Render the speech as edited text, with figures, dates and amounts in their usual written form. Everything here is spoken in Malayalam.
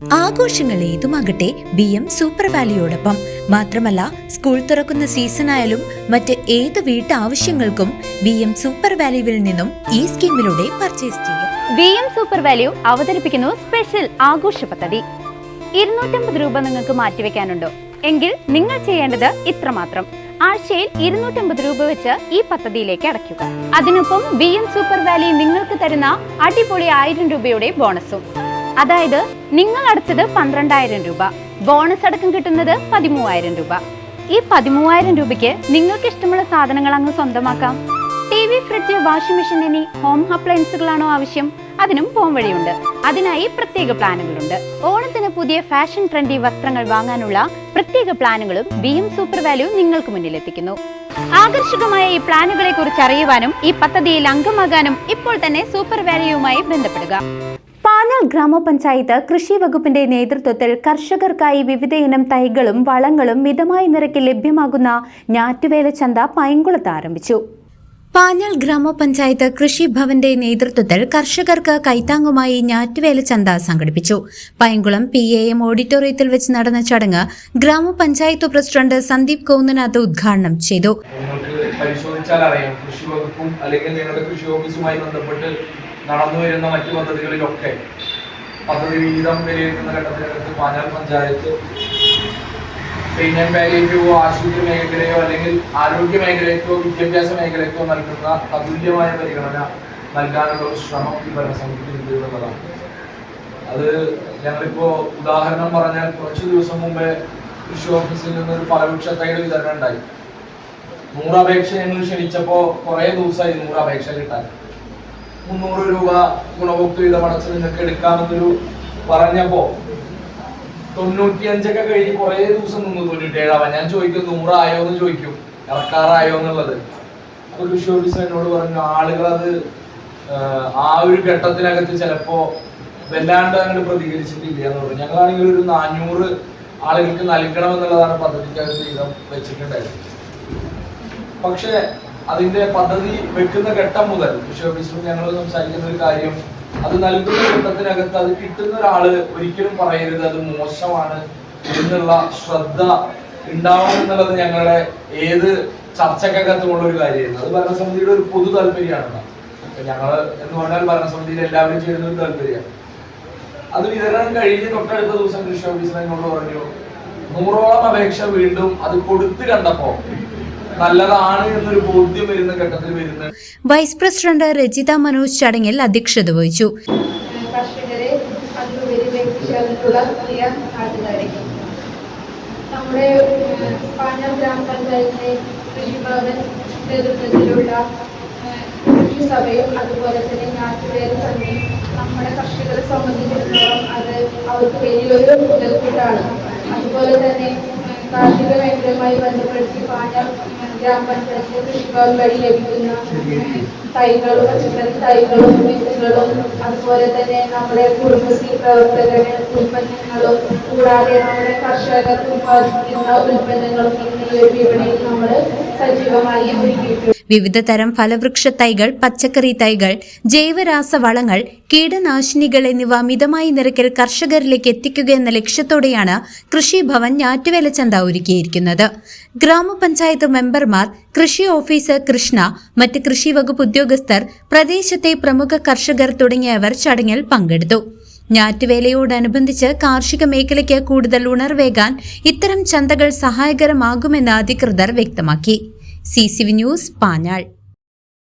ആഘോഷങ്ങൾ ഏതുമാകട്ടെ BM സൂപ്പർ വാലിയോടൊപ്പം. മാത്രമല്ല, സ്കൂൾ തുറക്കുന്ന സീസണായാലും മറ്റ് ഏത് വീട്ടാവശ്യങ്ങൾക്കും BM സൂപ്പർ വാല്യൂവിൽ നിന്നും ഈ സ്കീമിലൂടെ പർച്ചേസ് ചെയ്യാം. BM സൂപ്പർ വാല്യൂ അവതരിപ്പിക്കുന്നു സ്പെഷ്യൽ ആഘോഷ പദ്ധതി. 250 രൂപ നിങ്ങൾക്ക് മാറ്റിവെക്കാനുണ്ടോ? എങ്കിൽ നിങ്ങൾ ചെയ്യേണ്ടത് ഇത്രമാത്രം: ആഴ്ചയിൽ 250 രൂപ വെച്ച് ഈ പദ്ധതിയിലേക്ക് അടയ്ക്കുക. അതിനൊപ്പം BM സൂപ്പർ വാല്യൂ നിങ്ങൾക്ക് തരുന്ന അടിപൊളി 1000 രൂപയുടെ ബോണസും. അതായത് നിങ്ങൾ അടച്ചത് 12,000 രൂപ, ബോണസ് അടക്കം കിട്ടുന്നത് 13,000 രൂപ. ഈ 13,000 രൂപയ്ക്ക് നിങ്ങൾക്ക് ഇഷ്ടമുള്ള സാധനങ്ങൾ അങ്ങ് സ്വന്തമാക്കാം. TV, ഫ്രിഡ്ജ്, വാഷിംഗ് മെഷീൻ എന്നീ ഹോം അപ്ലയൻസുകളാണോ ആവശ്യം? അതിനും പോം വഴിയുണ്ട്. അതിനായി പ്രത്യേക പ്ലാനുകളുണ്ട്. ഓണത്തിന് പുതിയ ഫാഷൻ ട്രെൻഡി വസ്ത്രങ്ങൾ വാങ്ങാനുള്ള പ്രത്യേക പ്ലാനുകളും BM സൂപ്പർ വാല്യൂ നിങ്ങൾക്ക് മുന്നിലെത്തിക്കുന്നു. ആകർഷകമായ ഈ പ്ലാനുകളെ കുറിച്ച് അറിയുവാനും ഈ പദ്ധതിയിൽ അംഗമാകാനും ഇപ്പോൾ തന്നെ സൂപ്പർ വാല്യൂവുമായി ബന്ധപ്പെടുക. പാഞ്ഞാൾ ഗ്രാമപഞ്ചായത്ത് കൃഷി വകുപ്പിന്റെ നേതൃത്വത്തിൽ കർഷകർക്കായി വിവിധയിനം തൈകളും വളങ്ങളും മിതമായ നിരക്കിൽ ലഭ്യമാകുന്ന ഞാറ്റുവേല ചന്ത പൈങ്കുളത്ത് ആരംഭിച്ചു. പാഞ്ഞാൾ ഗ്രാമപഞ്ചായത്ത് കൃഷി ഭവന്റെ നേതൃത്വത്തിൽ കർഷകർക്ക് കൈത്താങ്ങുമായി ഞാറ്റുവേല ചന്ത സംഘടിപ്പിച്ചു. പൈങ്കുളം PAM ഓഡിറ്റോറിയത്തിൽ വെച്ച് നടന്ന ചടങ്ങ് ഗ്രാമപഞ്ചായത്ത് പ്രസിഡന്റ് സന്ദീപ് കൗന്നനാഥ് ഉദ്ഘാടനം ചെയ്തു. പരിശോധിച്ചാൽ അറിയാം, കൃഷി വകുപ്പും അല്ലെങ്കിൽ നിങ്ങളുടെ കൃഷി ഓഫീസുമായി ബന്ധപ്പെട്ട് നടന്നു വരുന്ന മറ്റു പദ്ധതികളിലൊക്കെ പദ്ധതി വിഹിതം വിലയിരുത്തുന്ന ഘട്ടത്തിനകത്ത് പാഞ്ഞാൾ പഞ്ചായത്ത് പാലിയേറ്റീവോ ആശുപത്രി മേഖലയോ അല്ലെങ്കിൽ ആരോഗ്യ മേഖലയ്ക്കോ വിദ്യാഭ്യാസ മേഖലയ്ക്കോ നൽകുന്ന അതുല്യമായ പരിഗണന നൽകാനുള്ള ഒരു ശ്രമം ഈ ഭരണസമിതിക്ക് എന്നുള്ളതാണ്. അത് ഞങ്ങളിപ്പോ ഉദാഹരണം പറഞ്ഞാൽ, കുറച്ചു ദിവസം മുമ്പേ കൃഷി ഓഫീസിൽ നിന്നൊരു ഫലവൃക്ഷ തൈയുടെ വിതരണം ഉണ്ടായി. 100 അപേക്ഷ ഞങ്ങൾ ക്ഷണിച്ചപ്പോ കുറെ ദിവസമായി 100 അപേക്ഷ കിട്ടാൻ. 300 രൂപ ഗുണഭോക്തൃ വിഹിതം അടച്ച് നിങ്ങൾക്ക് എടുക്കാമെന്നൊരു പറഞ്ഞപ്പോ 95 കഴിഞ്ഞ് കുറെ ദിവസം നിന്ന് 97 ഞാൻ ചോദിക്കും 100 ആയോ എന്ന് ചോദിക്കും, ഇറക്കാറായോ എന്നുള്ളത്. അപ്പൊ കൃഷി ഓഫീസർ എന്നോട് പറഞ്ഞു, ആളുകൾ അത് ആ ഒരു ഘട്ടത്തിനകത്ത് ചിലപ്പോ വല്ലാണ്ട് അങ്ങോട്ട് പ്രതികരിച്ചിട്ടില്ല എന്ന് പറഞ്ഞു. ഞങ്ങളാണെങ്കിൽ ഒരു 400 ആളുകൾക്ക് നൽകണമെന്നുള്ളതാണ് പദ്ധതിക്കകത്ത് വിഹിതം വെച്ചിട്ടുണ്ടായിരുന്നത്. പക്ഷെ അതിന്റെ പദ്ധതി വെക്കുന്ന ഘട്ടം മുതൽ കൃഷി ഓഫീസറും ഞങ്ങൾ സംസാരിക്കുന്ന ഒരു കാര്യം, അത് നൽകുന്ന ഘട്ടത്തിനകത്ത് അത് കിട്ടുന്ന ഒരാള് ഒരിക്കലും പറയരുത് അത് മോശമാണ് എന്നുള്ള ശ്രദ്ധ ഉണ്ടാവണം എന്നുള്ളത് ഞങ്ങളുടെ ഏത് ചർച്ചക്കകത്തുമുള്ള ഒരു കാര്യമായിരുന്നു. അത് ഭരണസമിതിയുടെ ഒരു പൊതു താല്പര്യമാണ്. ഞങ്ങള് എന്ന് പറഞ്ഞാൽ ഭരണസമിതിയിൽ എല്ലാവരും ചെയ്യുന്ന ഒരു താല്പര്യമാണ്. അത് വിതരണം കഴിഞ്ഞ് തൊട്ടടുത്ത ദിവസം കൃഷി ഓഫീസർ എന്നോട് പറഞ്ഞു, 100ഓളം അപേക്ഷ വീണ്ടും അത് കൊടുത്തു കണ്ടപ്പോ നല്ലതാണ് എന്നൊരു ബോധ്യം വരുന്ന ഘട്ടത്തിൽ വരുന്നത്. വൈസ് പ്രസിഡന്റ് രജിത മനോജ് ചടങ്ങിൽ അധ്യക്ഷത വഹിച്ചു. കർഷകരെ, അതിലുപരി പ്രിയ നാട്ടുകാരെ, നമ്മുടെ പാഞ്ഞാൾ ഗ്രാമപഞ്ചായത്തിലെ കൃഷിഭവൻ നേതൃത്വത്തിലുള്ള കൃഷിസഭയും അതുപോലെ തന്നെ ഞാറ്റുവേല ചന്തയും നമ്മുടെ കർഷകരെ സംബന്ധിച്ചിടത്തോളം അത് അവർക്ക് വലിയൊരു മുതൽക്കൂട്ടാണ്. അതുപോലെ തന്നെ കാർഷിക മേഖലയുമായി ബന്ധപ്പെടുത്തി പാഞ്ഞാൾ ഗ്രാമപഞ്ചായത്ത് കൃഷിഭവൻ വഴി ലഭിക്കുന്ന തൈകളും പച്ചക്കറി തൈകളും വിത്തുകളും അതുപോലെ തന്നെ നമ്മുടെ കുടുംബശ്രീ പ്രവർത്തകരുടെ ഉൽപ്പന്നങ്ങളും കൂടാതെ നമ്മുടെ കർഷകർ ഉത്പാദിപ്പിക്കുന്ന ഉൽപ്പന്നങ്ങളും ഈ ഒരു വിപണിയിൽ നമ്മൾ സജീവമായി ഒരുക്കിയിട്ടുണ്ട്. വിവിധ തരം ഫലവൃക്ഷ തൈകൾ, പച്ചക്കറി തൈകൾ, ജൈവരാസവളങ്ങൾ, കീടനാശിനികൾ എന്നിവ മിതമായ നിരക്കിൽ കർഷകരിലേക്ക് എത്തിക്കുക എന്ന ലക്ഷ്യത്തോടെയാണ് കൃഷി ഭവൻ ഞാറ്റുവേല ചന്ത ഒരുക്കിയിരിക്കുന്നത്. ഗ്രാമപഞ്ചായത്ത് മെമ്പർമാർ, കൃഷി ഓഫീസർ കൃഷ്ണ, മറ്റ് കൃഷി വകുപ്പ് ഉദ്യോഗസ്ഥർ, പ്രദേശത്തെ പ്രമുഖ കർഷകർ തുടങ്ങിയവർ ചടങ്ങിൽ പങ്കെടുത്തു. ഞാറ്റുവേലയോടനുബന്ധിച്ച് കാർഷിക മേഖലയ്ക്ക് കൂടുതൽ ഉണർവേകാൻ ഇത്തരം ചന്തകൾ സഹായകരമാകുമെന്ന് അധികൃതർ വ്യക്തമാക്കി. CCV news, Panjal.